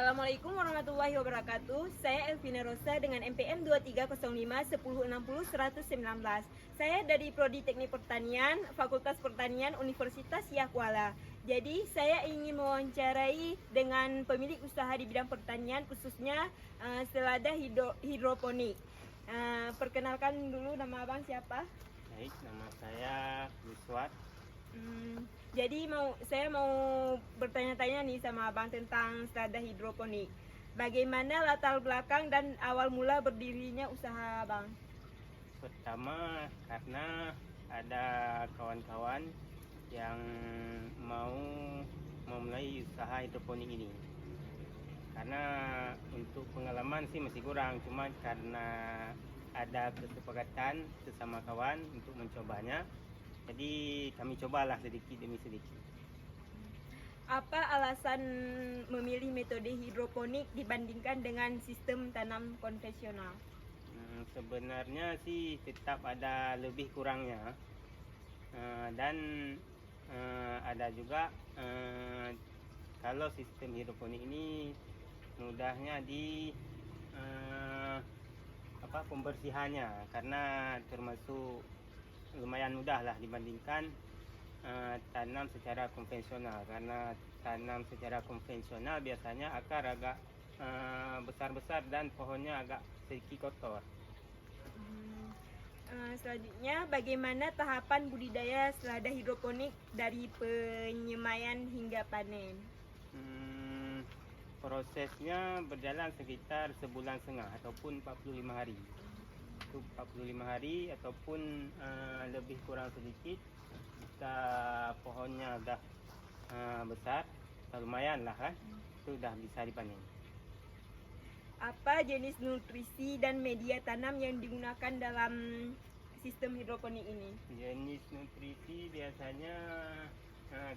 Assalamualaikum warahmatullahi wabarakatuh. Saya Elvina Rosa dengan NPM 2305 1060 119. Saya dari Prodi Teknik Pertanian, Fakultas Pertanian Universitas Yahkuala. Jadi saya ingin mewawancarai dengan pemilik usaha di bidang pertanian, khususnya selada hidroponik. Perkenalkan dulu, nama abang siapa? Baik, nama saya Yuswat. Jadi saya mau bertanya-tanya nih sama abang tentang selada hidroponik. Bagaimana latar belakang dan awal mula berdirinya usaha abang? Pertama, karena ada kawan-kawan yang mau memulai usaha hidroponik ini. Karena untuk pengalaman sih masih kurang, cuma karena ada kesepakatan sesama kawan untuk mencobanya. Jadi kami cobalah sedikit demi sedikit. Apa alasan memilih metode hidroponik dibandingkan dengan sistem tanam konvensional? Sebenarnya sih tetap ada lebih kurangnya. Dan ada juga kalau sistem hidroponik ini mudahnya di pembersihannya, karena termasuk lumayan mudah lah dibandingkan tanam secara konvensional. Karena tanam secara konvensional biasanya akar agak besar-besar dan pohonnya agak sedikit kotor. Selanjutnya, bagaimana tahapan budidaya selada hidroponik dari penyemaian hingga panen? Prosesnya berjalan sekitar sebulan setengah ataupun 45 hari. Itu 45 hari ataupun lebih kurang sedikit jika pohonnya udah besar, lumayan lah kan, itu udah bisa dipanen. Apa jenis nutrisi dan media tanam yang digunakan dalam sistem hidroponik ini? Jenis nutrisi biasanya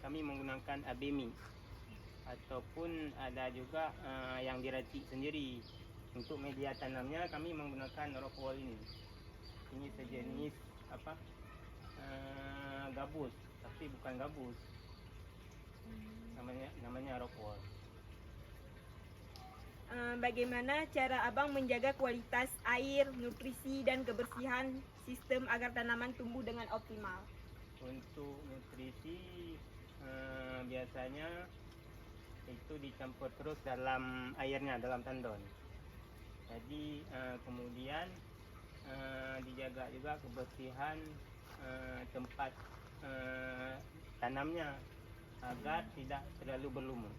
kami menggunakan abemi, ataupun ada juga yang diracik sendiri. Untuk media tanamnya kami menggunakan rock wool ini. Ini sejenis gabus, tapi bukan gabus. Namanya rock wool. Bagaimana cara abang menjaga kualitas air, nutrisi, dan kebersihan sistem agar tanaman tumbuh dengan optimal? Untuk nutrisi biasanya itu dicampur terus dalam airnya, dalam tandon. Jadi kemudian dijaga juga kebersihan tempat tanamnya agar tidak terlalu berlumut.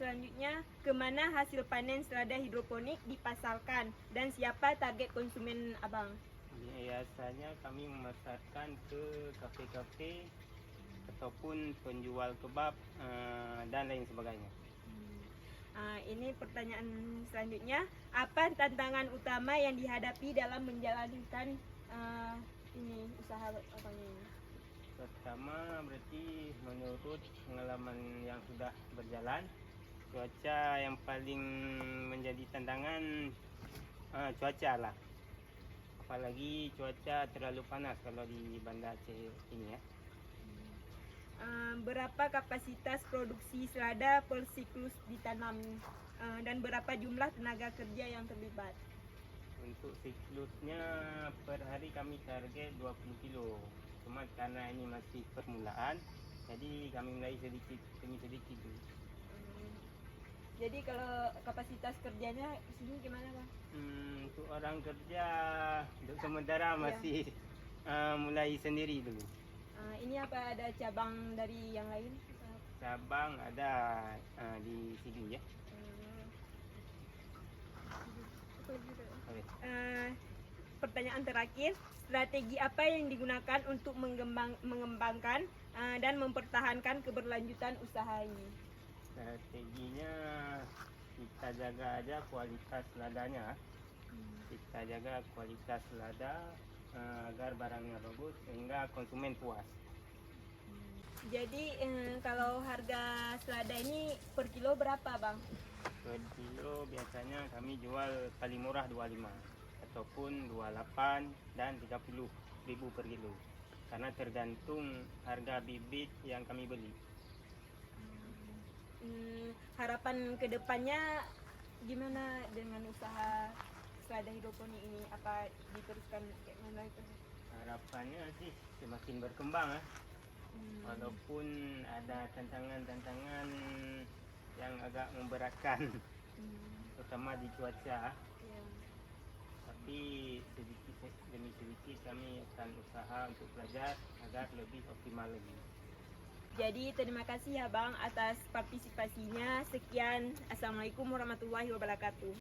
Selanjutnya, kemana hasil panen selada hidroponik dipasarkan dan siapa target konsumen abang? Biasanya kami memasarkan ke kafe-kafe ataupun penjual kebab dan lain sebagainya. Ini pertanyaan selanjutnya, apa tantangan utama yang dihadapi dalam menjalankan usaha abangnya ini? Pertama, berarti menurut pengalaman yang sudah berjalan, cuaca yang paling menjadi tantangan, cuaca lah. Apalagi cuaca terlalu panas kalau di Banda Aceh ini ya. Berapa kapasitas produksi selada per siklus ditanam dan berapa jumlah tenaga kerja yang terlibat? Untuk siklusnya per hari kami target 20 kilo. Cuma karena ini masih permulaan, jadi kami mulai sedikit demi sedikit dulu. Jadi kalau kapasitas kerjanya di sini gimana, Bang? Untuk orang kerja untuk sementara masih mulai sendiri dulu. Ini apa ada cabang dari yang lain? Cabang ada di sini ya. Pertanyaan terakhir, strategi apa yang digunakan untuk mengembangkan dan mempertahankan keberlanjutan usaha ini? Strateginya kita jaga aja kualitas ladanya. Kita jaga kualitas lada agar barangnya bagus sehingga konsumen puas. Jadi kalau harga selada ini per kilo berapa, Bang? Per kilo biasanya kami jual paling murah 25 ataupun 28 dan 30 ribu per kilo, karena tergantung harga bibit yang kami beli. harapan kedepannya gimana dengan usaha selada hidroponik ini? Apa diteruskan kayak mana itu? Harapannya sih semakin berkembang ya. Hmm. Walaupun ada tantangan-tantangan yang agak memberatkan, terutama di cuaca, Ya. tapi sedikit demi sedikit kami akan usaha untuk belajar agar lebih optimal lagi. Jadi terima kasih ya Bang atas partisipasinya. Sekian. Assalamualaikum warahmatullahi wabarakatuh.